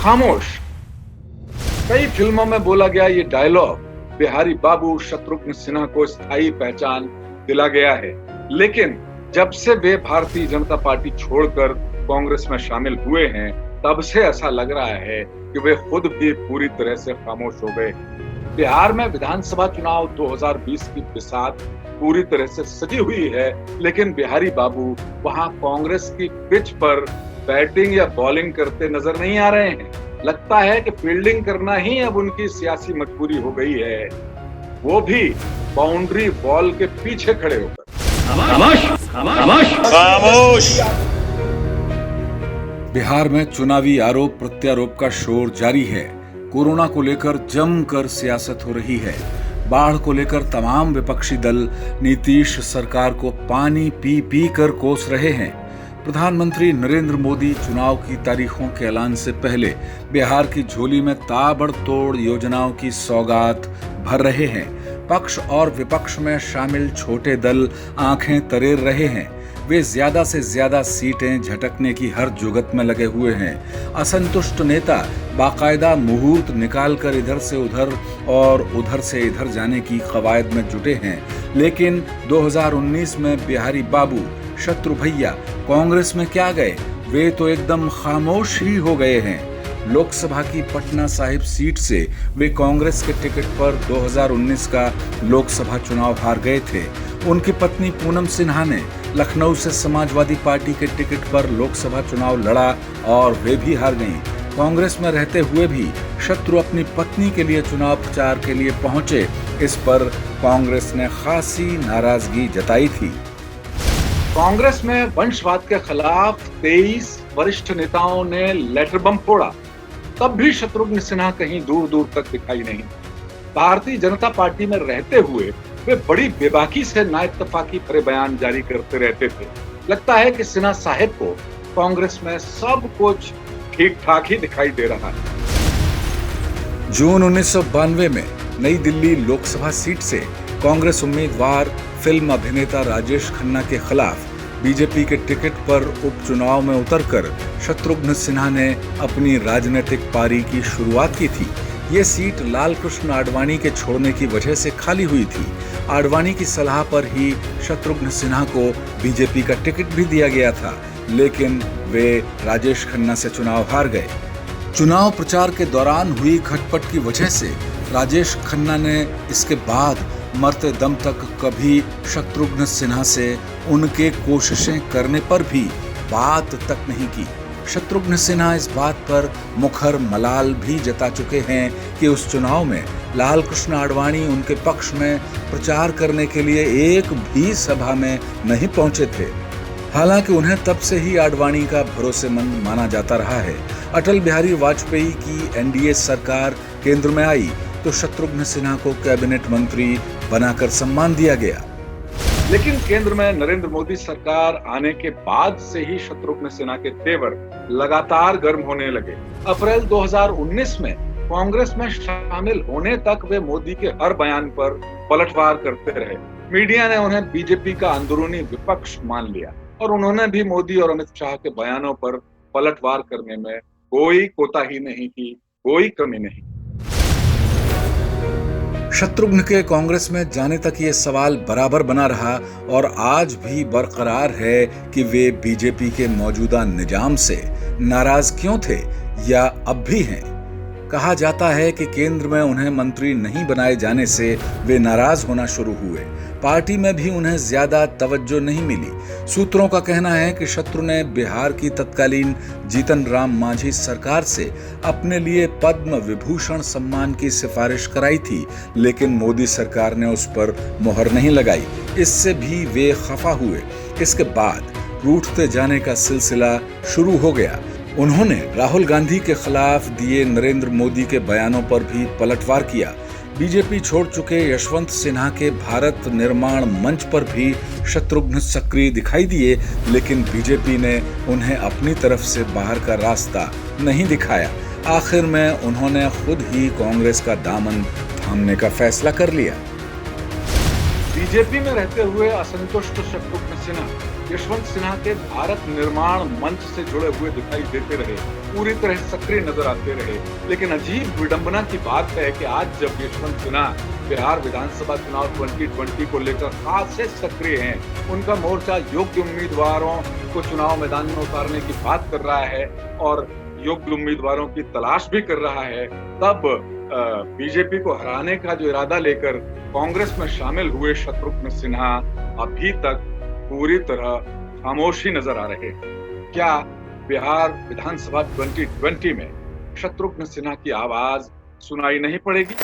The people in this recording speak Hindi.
खामोश। कई फिल्मों में बोला गया ये डायलॉग बिहारी बाबू शत्रुघ्न सिन्हा को स्थायी पहचान दिला गया है, लेकिन जब से वे भारतीय जनता पार्टी छोड़कर कांग्रेस में शामिल हुए हैं, तब से ऐसा लग रहा है कि वे खुद भी पूरी तरह से खामोश हो गए। बिहार में विधानसभा चुनाव 2020 की बिसात पूरी तरह से सजी हुई है, लेकिन बिहारी बाबू वहां कांग्रेस की पिच पर बैटिंग या बॉलिंग करते नजर नहीं आ रहे हैं। लगता है कि फील्डिंग करना ही अब उनकी सियासी मजबूरी हो गई है, वो भी बाउंड्री वॉल के पीछे खड़े होकर। खामोश खामोश खामोश। बिहार में चुनावी आरोप प्रत्यारोप का शोर जारी है। कोरोना को लेकर जमकर सियासत हो रही है। बाढ़ को लेकर तमाम विपक्षी दल नीतीश सरकार को पानी पी पी कर कोस रहे हैं। प्रधानमंत्री नरेंद्र मोदी चुनाव की तारीखों के ऐलान से पहले बिहार की झोली में ताबड़तोड़ योजनाओं की सौगात भर रहे हैं। पक्ष और विपक्ष में शामिल छोटे दल आंखें तरेर रहे हैं। वे ज्यादा से ज्यादा सीटें झटकने की हर जुगत में लगे हुए हैं। असंतुष्ट नेता बाकायदा मुहूर्त निकालकर इधर से उधर और उधर से इधर जाने की कवायद में जुटे हैं। लेकिन 2019 में बिहारी बाबू शत्रु भैया कांग्रेस में क्या गए, वे तो एकदम खामोश ही हो गए हैं। लोकसभा की पटना साहिब सीट से वे कांग्रेस के टिकट पर 2019 का लोकसभा चुनाव हार गए थे। उनकी पत्नी पूनम सिन्हा ने लखनऊ से समाजवादी पार्टी के टिकट पर लोकसभा चुनाव लड़ा और वे भी हार गईं। कांग्रेस में रहते हुए भी शत्रु अपनी पत्नी के लिए चुनाव प्रचार के लिए पहुंचे। इस पर कांग्रेस ने खासी नाराजगी जताई थी। कांग्रेस में वंशवाद के खिलाफ 23 वरिष्ठ नेताओं ने लेटर बम फोड़ा, तब भी शत्रुघ्न सिन्हा कहीं दूर दूर तक दिखाई नहीं। भारतीय जनता पार्टी में रहते हुए वे बड़ी बेबाकी से नाइत्तेफाकी भरे बयान जारी करते रहते थे। लगता है कि सिन्हा साहब को कांग्रेस में सब कुछ ठीक ठाक ही दिखाई दे रहा है। जून 1992 में नई दिल्ली लोकसभा सीट से कांग्रेस उम्मीदवार फिल्म अभिनेता राजेश खन्ना के खिलाफ बीजेपी के टिकट पर उपचुनाव में उतरकर शत्रुघ्न सिन्हा ने अपनी राजनीतिक पारी की शुरुआत की थी। ये सीट लाल कृष्ण आडवाणी के छोड़ने की वजह से खाली हुई थी। आडवाणी की सलाह पर ही शत्रुघ्न सिन्हा को बीजेपी का टिकट भी दिया गया था, लेकिन वे राजेश खन्ना से चुनाव हार गए। चुनाव प्रचार के दौरान हुई खटपट की वजह से राजेश खन्ना ने इसके बाद मरते दम तक कभी शत्रुघ्न सिन्हा से उनके कोशिशें करने पर भी बात तक नहीं की। शत्रुघ्न सिन्हा इस बात पर मुखर मलाल भी जता चुके हैं कि उस चुनाव में लाल कृष्ण आडवाणी उनके पक्ष में प्रचार करने के लिए एक भी सभा में नहीं पहुंचे थे। हालांकि उन्हें तब से ही आडवाणी का भरोसेमंद माना जाता रहा है। अटल बिहारी वाजपेयी की एनडीए सरकार केंद्र में आई तो शत्रुघ्न सिन्हा को कैबिनेट मंत्री बनाकर सम्मान दिया गया। लेकिन केंद्र में नरेंद्र मोदी सरकार आने के बाद से ही शत्रुघ्न सिन्हा के तेवर लगातार गर्म होने लगे। अप्रैल 2019 में कांग्रेस में शामिल होने तक वे मोदी के हर बयान पर पलटवार करते रहे। मीडिया ने उन्हें बीजेपी का अंदरूनी विपक्ष मान लिया और उन्होंने भी मोदी और अमित शाह के बयानों पर पलटवार करने में कोई कोताही नहीं की, कोई कमी नहीं। शत्रुघ्न के कांग्रेस में जाने तक ये सवाल बराबर बना रहा और आज भी बरकरार है कि वे बीजेपी के मौजूदा निजाम से नाराज क्यों थे या अब भी हैं। कहा जाता है कि केंद्र में उन्हें मंत्री नहीं बनाए जाने से वे नाराज होना शुरू हुए। पार्टी में भी उन्हें ज्यादा तवज्जो नहीं मिली। सूत्रों का कहना है कि शत्रु ने बिहार की तत्कालीन जीतन राम मांझी सरकार से अपने लिए पद्म विभूषण सम्मान की सिफारिश कराई थी, लेकिन मोदी सरकार ने उस पर मोहर नहीं लगाई। इससे भी वे खफा हुए। इसके बाद रूठते जाने का सिलसिला शुरू हो गया। उन्होंने राहुल गांधी के खिलाफ दिए नरेंद्र मोदी के बयानों पर भी पलटवार किया। बीजेपी छोड़ चुके यशवंत सिन्हा के भारत निर्माण मंच पर भी शत्रुघ्न सक्रिय दिखाई दिए, लेकिन बीजेपी ने उन्हें अपनी तरफ से बाहर का रास्ता नहीं दिखाया। आखिर में उन्होंने खुद ही कांग्रेस का दामन थामने का फैसला कर लिया। बीजेपी में रहते हुए असंतुष्ट शत्रुघ्न सिन्हा यशवंत सिन्हा के भारत निर्माण मंच से जुड़े हुए दिखाई देते रहे, पूरी तरह सक्रिय नजर आते रहे। लेकिन अजीब विडंबना की बात है कि आज जब यशवंत सिन्हा बिहार विधानसभा चुनाव 2020 को लेकर खासे सक्रिय हैं, उनका मोर्चा योग्य उम्मीदवारों को चुनाव मैदान में उतारने की बात कर रहा है और योग्य उम्मीदवारों की तलाश भी कर रहा है, तब बीजेपी को हराने का जो इरादा लेकर कांग्रेस में शामिल हुए शत्रुघ्न सिन्हा अभी तक पूरी तरह खामोश ही नजर आ रहे हैं। क्या बिहार विधानसभा 2020 में शत्रुघ्न सिन्हा की आवाज सुनाई नहीं पड़ेगी?